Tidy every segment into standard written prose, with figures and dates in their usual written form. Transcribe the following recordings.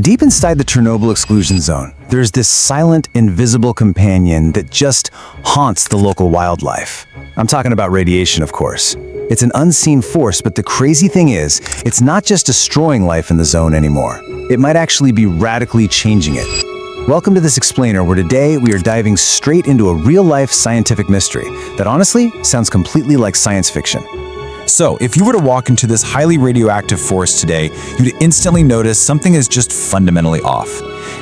Deep inside the Chernobyl Exclusion Zone, there's this silent, invisible companion that just haunts the local wildlife. I'm talking about radiation, of course. It's an unseen force, but the crazy thing is, it's not just destroying life in the zone anymore. It might actually be radically changing it. Welcome to this explainer, where today we are diving straight into a real-life scientific mystery that honestly sounds completely like science fiction. So, if you were to walk into this highly radioactive forest today, you'd instantly notice something is just fundamentally off.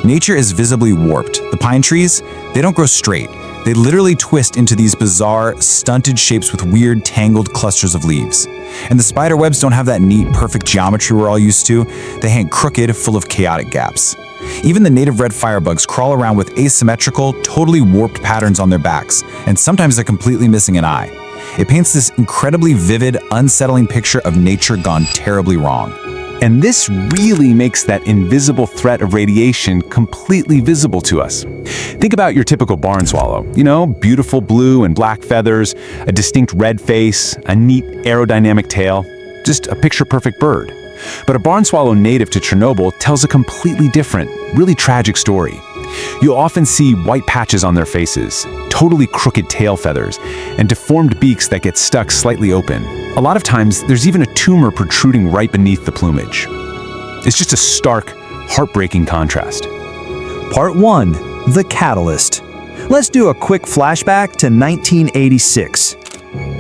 Nature is visibly warped. The pine trees, they don't grow straight. They literally twist into these bizarre, stunted shapes with weird, tangled clusters of leaves. And the spider webs don't have that neat, perfect geometry we're all used to. They hang crooked, full of chaotic gaps. Even the native red firebugs crawl around with asymmetrical, totally warped patterns on their backs, and sometimes they're completely missing an eye. It paints this incredibly vivid, unsettling picture of nature gone terribly wrong. And this really makes that invisible threat of radiation completely visible to us. Think about your typical barn swallow. You know, beautiful blue and black feathers, a distinct red face, a neat aerodynamic tail, just a picture-perfect bird. But a barn swallow native to Chernobyl tells a completely different, really tragic story. You'll often see white patches on their faces, totally crooked tail feathers, and deformed beaks that get stuck slightly open. A lot of times, there's even a tumor protruding right beneath the plumage. It's just a stark, heartbreaking contrast. Part 1. The Catalyst. Let's do a quick flashback to 1986.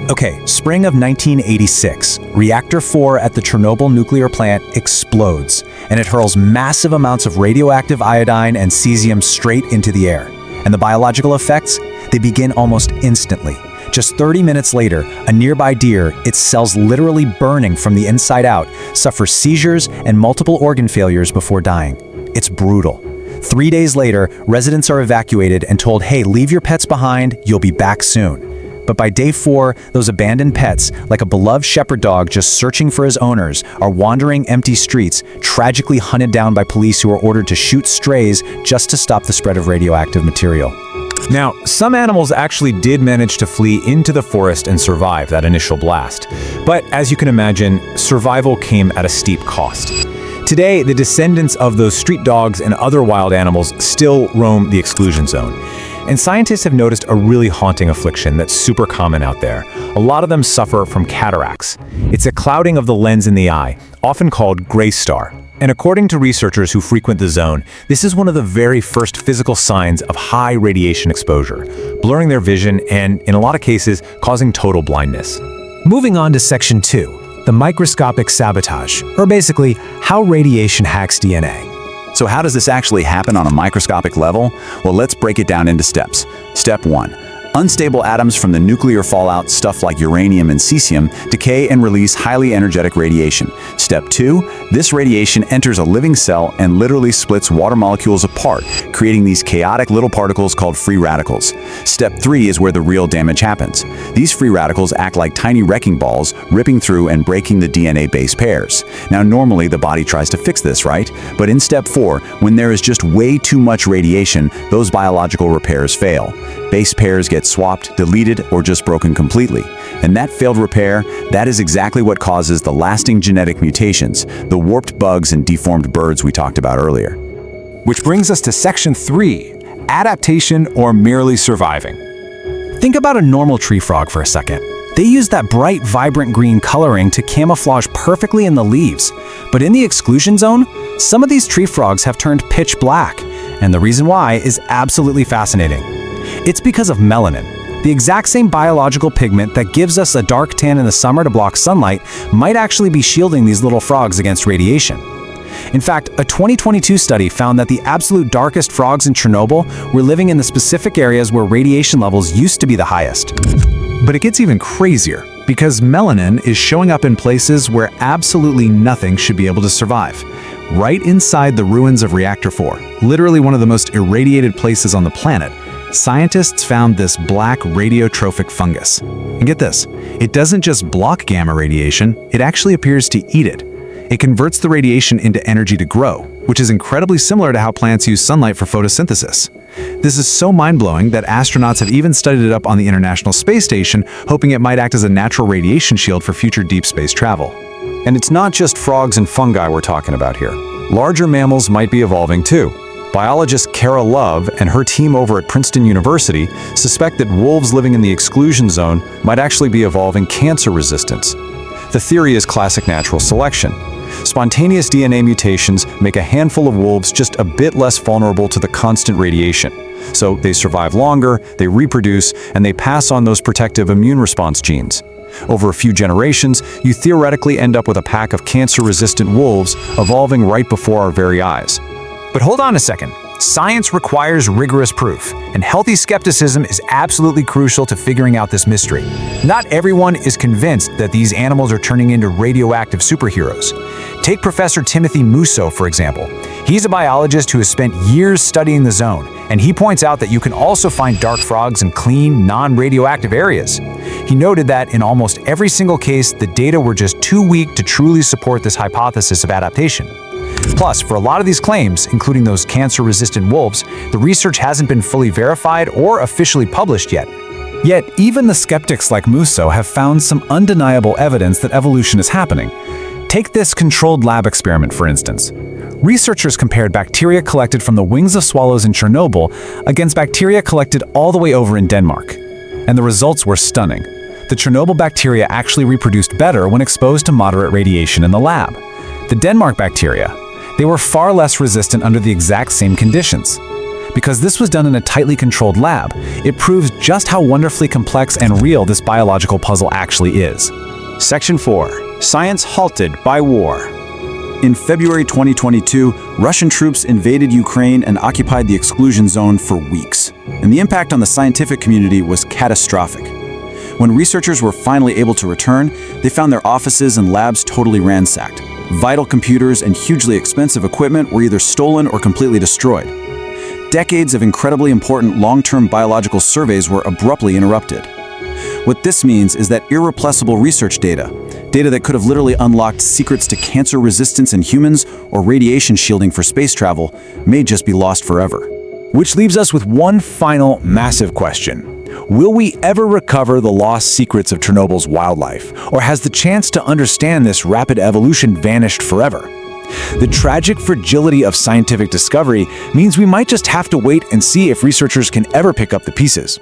Okay, spring of 1986, Reactor 4 at the Chernobyl nuclear plant explodes, and it hurls massive amounts of radioactive iodine and cesium straight into the air. And the biological effects? They begin almost instantly. Just 30 minutes later, a nearby deer, its cells literally burning from the inside out, suffers seizures and multiple organ failures before dying. It's brutal. 3 days later, residents are evacuated and told, hey, leave your pets behind, you'll be back soon. But by day 4, those abandoned pets, like a beloved shepherd dog just searching for his owners, are wandering empty streets, tragically hunted down by police who are ordered to shoot strays just to stop the spread of radioactive material. Now, some animals actually did manage to flee into the forest and survive that initial blast. But as you can imagine, survival came at a steep cost. Today, the descendants of those street dogs and other wild animals still roam the exclusion zone. And scientists have noticed a really haunting affliction that's super common out there. A lot of them suffer from cataracts. It's a clouding of the lens in the eye, often called gray star. And according to researchers who frequent the zone, this is one of the very first physical signs of high radiation exposure, blurring their vision and, in a lot of cases, causing total blindness. Moving on to Section 2, the microscopic sabotage, or basically, how radiation hacks DNA. So how does this actually happen on a microscopic level? Well, let's break it down into steps. Step 1. Unstable atoms from the nuclear fallout, stuff like uranium and cesium, decay and release highly energetic radiation. Step 2. This radiation enters a living cell and literally splits water molecules apart, creating these chaotic little particles called free radicals. Step 3 is where the real damage happens. These free radicals act like tiny wrecking balls, ripping through and breaking the DNA base pairs. Now, normally the body tries to fix this, right? But in Step 4, when there is just way too much radiation, those biological repairs fail. Base pairs get swapped, deleted, or just broken completely. And that failed repair, that is exactly what causes the lasting genetic mutations, the warped bugs and deformed birds we talked about earlier. Which brings us to Section 3, adaptation or merely surviving. Think about a normal tree frog for a second. They use that bright, vibrant green coloring to camouflage perfectly in the leaves. But in the exclusion zone, some of these tree frogs have turned pitch black. And the reason why is absolutely fascinating. It's because of melanin. The exact same biological pigment that gives us a dark tan in the summer to block sunlight might actually be shielding these little frogs against radiation. In fact, a 2022 study found that the absolute darkest frogs in Chernobyl were living in the specific areas where radiation levels used to be the highest. But it gets even crazier, because melanin is showing up in places where absolutely nothing should be able to survive. Right inside the ruins of Reactor 4, literally one of the most irradiated places on the planet, scientists found this black radiotrophic fungus. And get this, it doesn't just block gamma radiation, it actually appears to eat it. It converts the radiation into energy to grow, which is incredibly similar to how plants use sunlight for photosynthesis. This is so mind-blowing that astronauts have even studied it up on the International Space Station, hoping it might act as a natural radiation shield for future deep space travel. And it's not just frogs and fungi we're talking about here. larger mammals might be evolving too. Biologist Kara Love and her team over at Princeton University suspect that wolves living in the exclusion zone might actually be evolving cancer resistance. The theory is classic natural selection. Spontaneous DNA mutations make a handful of wolves just a bit less vulnerable to the constant radiation. So they survive longer, they reproduce, and they pass on those protective immune response genes. Over a few generations, you theoretically end up with a pack of cancer-resistant wolves evolving right before our very eyes. But hold on a second. Science requires rigorous proof, and healthy skepticism is absolutely crucial to figuring out this mystery. Not everyone is convinced that these animals are turning into radioactive superheroes. Take Professor Timothy Musso, for example. He's a biologist who has spent years studying the zone, and he points out that you can also find dark frogs in clean, non-radioactive areas. He noted that in almost every single case, the data were just too weak to truly support this hypothesis of adaptation. Plus, for a lot of these claims, including those cancer-resistant wolves, the research hasn't been fully verified or officially published yet. Yet, even the skeptics like Musso have found some undeniable evidence that evolution is happening. Take this controlled lab experiment, for instance. Researchers compared bacteria collected from the wings of swallows in Chernobyl against bacteria collected all the way over in Denmark. And the results were stunning. The Chernobyl bacteria actually reproduced better when exposed to moderate radiation in the lab. The Denmark bacteria, they were far less resistant under the exact same conditions. Because this was done in a tightly controlled lab, it proves just how wonderfully complex and real this biological puzzle actually is. Section 4. Science halted by war. In February 2022, Russian troops invaded Ukraine and occupied the exclusion zone for weeks. And the impact on the scientific community was catastrophic. When researchers were finally able to return, they found their offices and labs totally ransacked. Vital computers and hugely expensive equipment were either stolen or completely destroyed. Decades of incredibly important long-term biological surveys were abruptly interrupted. What this means is that irreplaceable research data that could have literally unlocked secrets to cancer resistance in humans or radiation shielding for space travel, may just be lost forever. Which leaves us with one final massive question. Will we ever recover the lost secrets of Chernobyl's wildlife, or has the chance to understand this rapid evolution vanished forever? The tragic fragility of scientific discovery means we might just have to wait and see if researchers can ever pick up the pieces.